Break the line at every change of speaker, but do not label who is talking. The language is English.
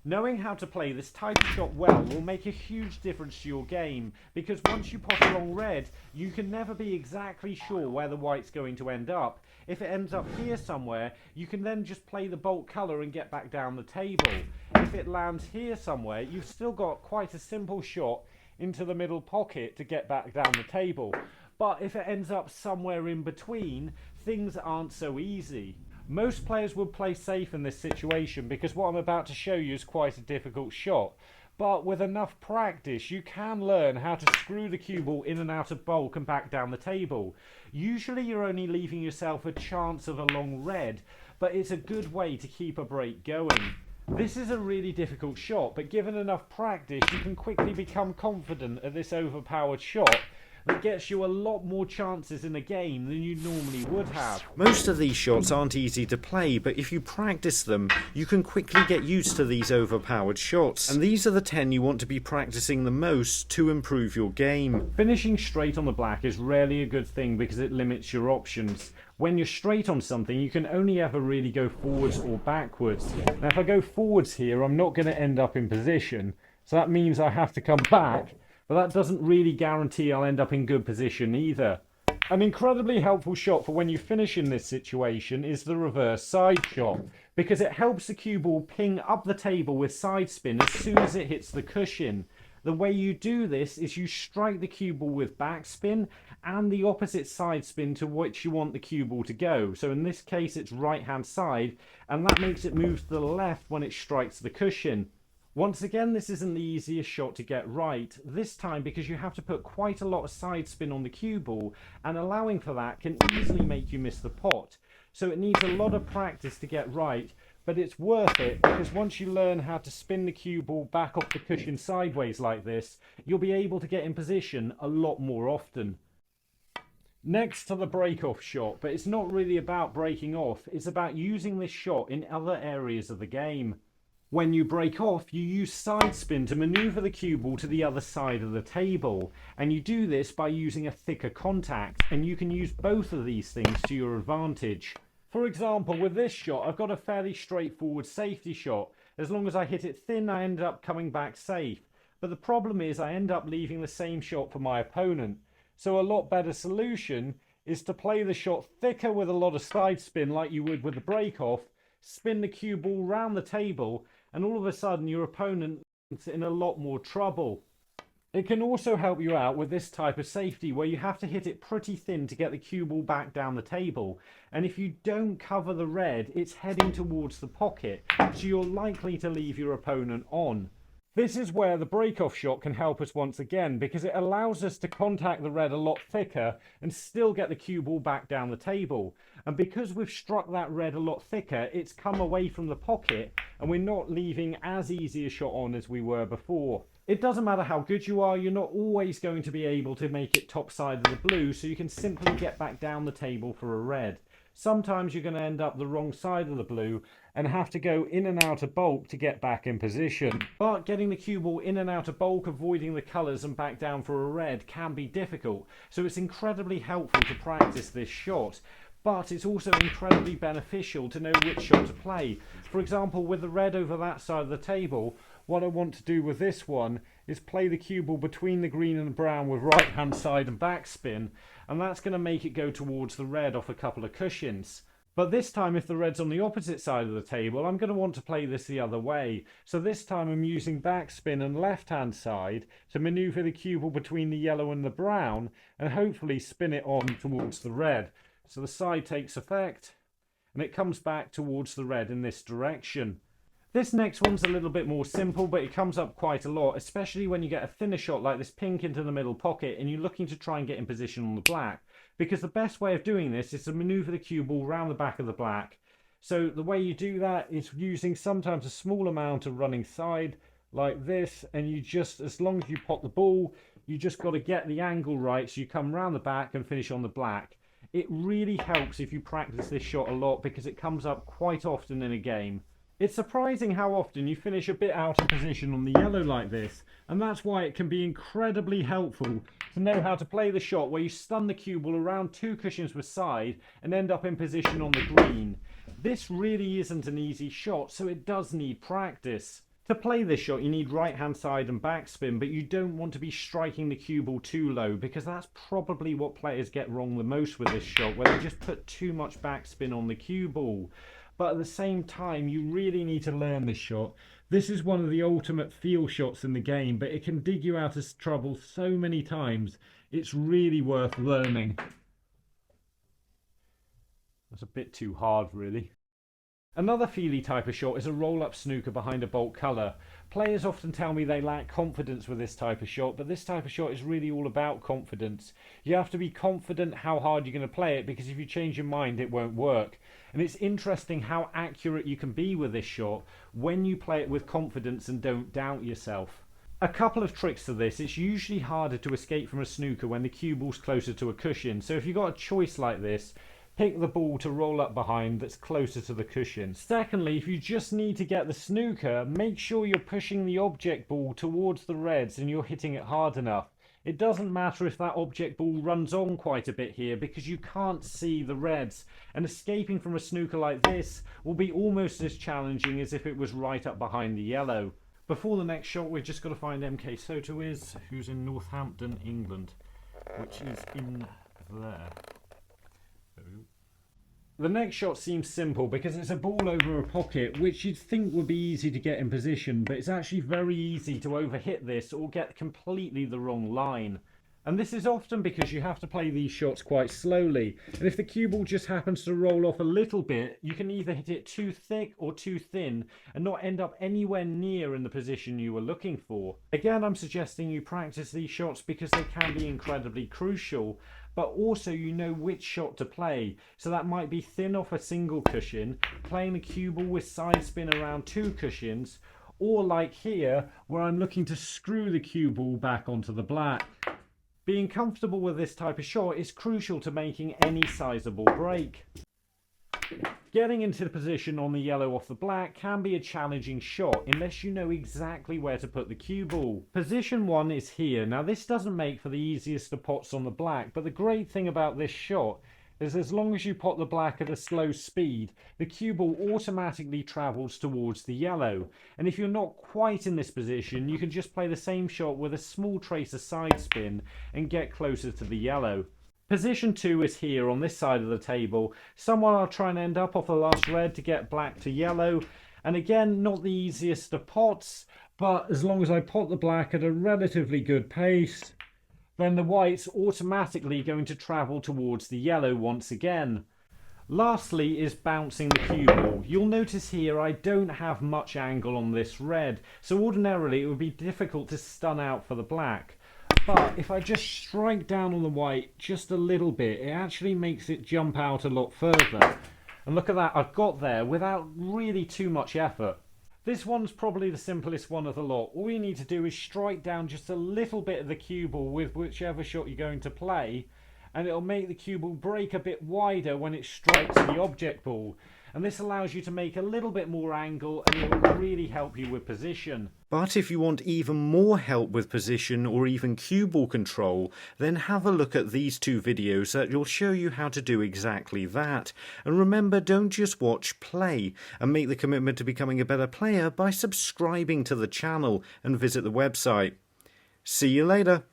Knowing how to play this type of shot well will make a huge difference to your game, because once you pot along red, you can never be exactly sure where the white's going to end up. If it ends up here somewhere, you can then just play the bulk colour and get back down the table. If it lands here somewhere, you've still got quite a simple shot into the middle pocket to get back down the table. But if it ends up somewhere in between, things aren't so easy. Most players would play safe in this situation because what I'm about to show you is quite a difficult shot. But with enough practice, you can learn how to screw the cue ball in and out of bulk and back down the table. Usually you're only leaving yourself a chance of a long red, but it's a good way to keep a break going. This is a really difficult shot, but given enough practice, you can quickly become confident at this overpowered shot that gets you a lot more chances in a game than you normally would have. Most of these shots aren't easy to play, but if you practice them, you can quickly get used to these overpowered shots. And these are the 10 you want to be practicing the most to improve your game. Finishing straight on the black is rarely a good thing because it limits your options. When you're straight on something, you can only ever really go forwards or backwards. Now if I go forwards here, I'm not going to end up in position, so that means I have to come back. But that doesn't really guarantee I'll end up in good position either. An incredibly helpful shot for when you finish in this situation is the reverse side shot, because it helps the cue ball ping up the table with side spin as soon as it hits the cushion. The way you do this is you strike the cue ball with backspin and the opposite side spin to which you want the cue ball to go. So in this case it's right hand side, and that makes it move to the left when it strikes the cushion. Once again, this isn't the easiest shot to get right, this time because you have to put quite a lot of side spin on the cue ball, and allowing for that can easily make you miss the pot. So it needs a lot of practice to get right, but it's worth it because once you learn how to spin the cue ball back off the cushion sideways like this, you'll be able to get in position a lot more often. Next to the break-off shot, but it's not really about breaking off, it's about using this shot in other areas of the game. When you break off, you use side spin to maneuver the cue ball to the other side of the table, and you do this by using a thicker contact, and you can use both of these things to your advantage. For example, with this shot, I've got a fairly straightforward safety shot. As long as I hit it thin, I end up coming back safe. But the problem is I end up leaving the same shot for my opponent. So a lot better solution is to play the shot thicker with a lot of side spin like you would with the break off, spin the cue ball round the table, and all of a sudden your opponent is in a lot more trouble. It can also help you out with this type of safety where you have to hit it pretty thin to get the cue ball back down the table, and if you don't cover the red, it's heading towards the pocket, so you're likely to leave your opponent on. This is where the break-off shot can help us once again, because it allows us to contact the red a lot thicker and still get the cue ball back down the table. And because we've struck that red a lot thicker, it's come away from the pocket and we're not leaving as easy a shot on as we were before. It doesn't matter how good you are, you're not always going to be able to make it top side of the blue, so you can simply get back down the table for a red. Sometimes you're going to end up the wrong side of the blue and have to go in and out of bulk to get back in position. But getting the cue ball in and out of bulk, avoiding the colours and back down for a red can be difficult, so it's incredibly helpful to practice this shot. But it's also incredibly beneficial to know which shot to play. For example, with the red over that side of the table, what I want to do with this one is play the cue ball between the green and the brown with right hand side and backspin, and that's going to make it go towards the red off a couple of cushions. But this time, if the red's on the opposite side of the table, I'm going to want to play this the other way. So this time I'm using backspin and left hand side to maneuver the cue ball between the yellow and the brown and hopefully spin it on towards the red. So the side takes effect and it comes back towards the red in this direction. This next one's a little bit more simple, but it comes up quite a lot, especially when you get a thinner shot like this pink into the middle pocket and you're looking to try and get in position on the black. Because the best way of doing this is to maneuver the cue ball round the back of the black. So the way you do that is using sometimes a small amount of running side like this, and you just, as long as you pot the ball, you just got to get the angle right so you come round the back and finish on the black. It really helps if you practice this shot a lot because it comes up quite often in a game. It's surprising how often you finish a bit out of position on the yellow like this, and that's why it can be incredibly helpful to know how to play the shot where you stun the cue ball around two cushions per side and end up in position on the green. This really isn't an easy shot, so it does need practice. To play this shot, you need right hand side and backspin, but you don't want to be striking the cue ball too low, because that's probably what players get wrong the most with this shot, where they just put too much backspin on the cue ball. But at the same time, you really need to learn this shot. This is one of the ultimate feel shots in the game, but it can dig you out of trouble so many times. It's really worth learning. That's a bit too hard, really. Another feely type of shot is a roll-up snooker behind a bolt colour. Players often tell me they lack confidence with this type of shot, but this type of shot is really all about confidence. You have to be confident how hard you're going to play it, because if you change your mind it won't work. And it's interesting how accurate you can be with this shot when you play it with confidence and don't doubt yourself. A couple of tricks to this. It's usually harder to escape from a snooker when the cue ball's closer to a cushion, so if you've got a choice like this, pick the ball to roll up behind that's closer to the cushion. Secondly, if you just need to get the snooker, make sure you're pushing the object ball towards the reds and you're hitting it hard enough. It doesn't matter if that object ball runs on quite a bit here, because you can't see the reds, and escaping from a snooker like this will be almost as challenging as if it was right up behind the yellow. Before the next shot, we've just got to find MK Soto is, who's in Northampton, England, which is in there. The next shot seems simple because it's a ball over a pocket, which you'd think would be easy to get in position, but it's actually very easy to overhit this or get completely the wrong line. And this is often because you have to play these shots quite slowly, and if the cue ball just happens to roll off a little bit, you can either hit it too thick or too thin and not end up anywhere near in the position you were looking for. Again, I'm suggesting you practice these shots because they can be incredibly crucial, but also you know which shot to play. So that might be thin off a single cushion, playing the cue ball with side spin around two cushions, or like here, where I'm looking to screw the cue ball back onto the black. Being comfortable with this type of shot is crucial to making any sizable break. Getting into the position on the yellow off the black can be a challenging shot unless you know exactly where to put the cue ball. Position 1 is here. Now this doesn't make for the easiest of pots on the black, but the great thing about this shot is as long as you pot the black at a slow speed, the cue ball automatically travels towards the yellow. And if you're not quite in this position, you can just play the same shot with a small trace of side spin and get closer to the yellow. Position 2 is here on this side of the table. Someone I'll try and end up off the last red to get black to yellow. And again, not the easiest of pots, but as long as I pot the black at a relatively good pace, then the white's automatically going to travel towards the yellow once again. Lastly is bouncing the cue ball. You'll notice here I don't have much angle on this red, so ordinarily it would be difficult to stun out for the black. But if I just strike down on the white just a little bit, it actually makes it jump out a lot further. And look at that, I've got there without really too much effort. This one's probably the simplest one of the lot. All you need to do is strike down just a little bit of the cue ball with whichever shot you're going to play, and it'll make the cue ball break a bit wider when it strikes the object ball. And this allows you to make a little bit more angle, and it will really help you with position.
But if you want even more help with position or even cue ball control, then have a look at these two videos that will show you how to do exactly that. And remember, don't just watch, play, and make the commitment to becoming a better player by subscribing to the channel and visit the website. See you later.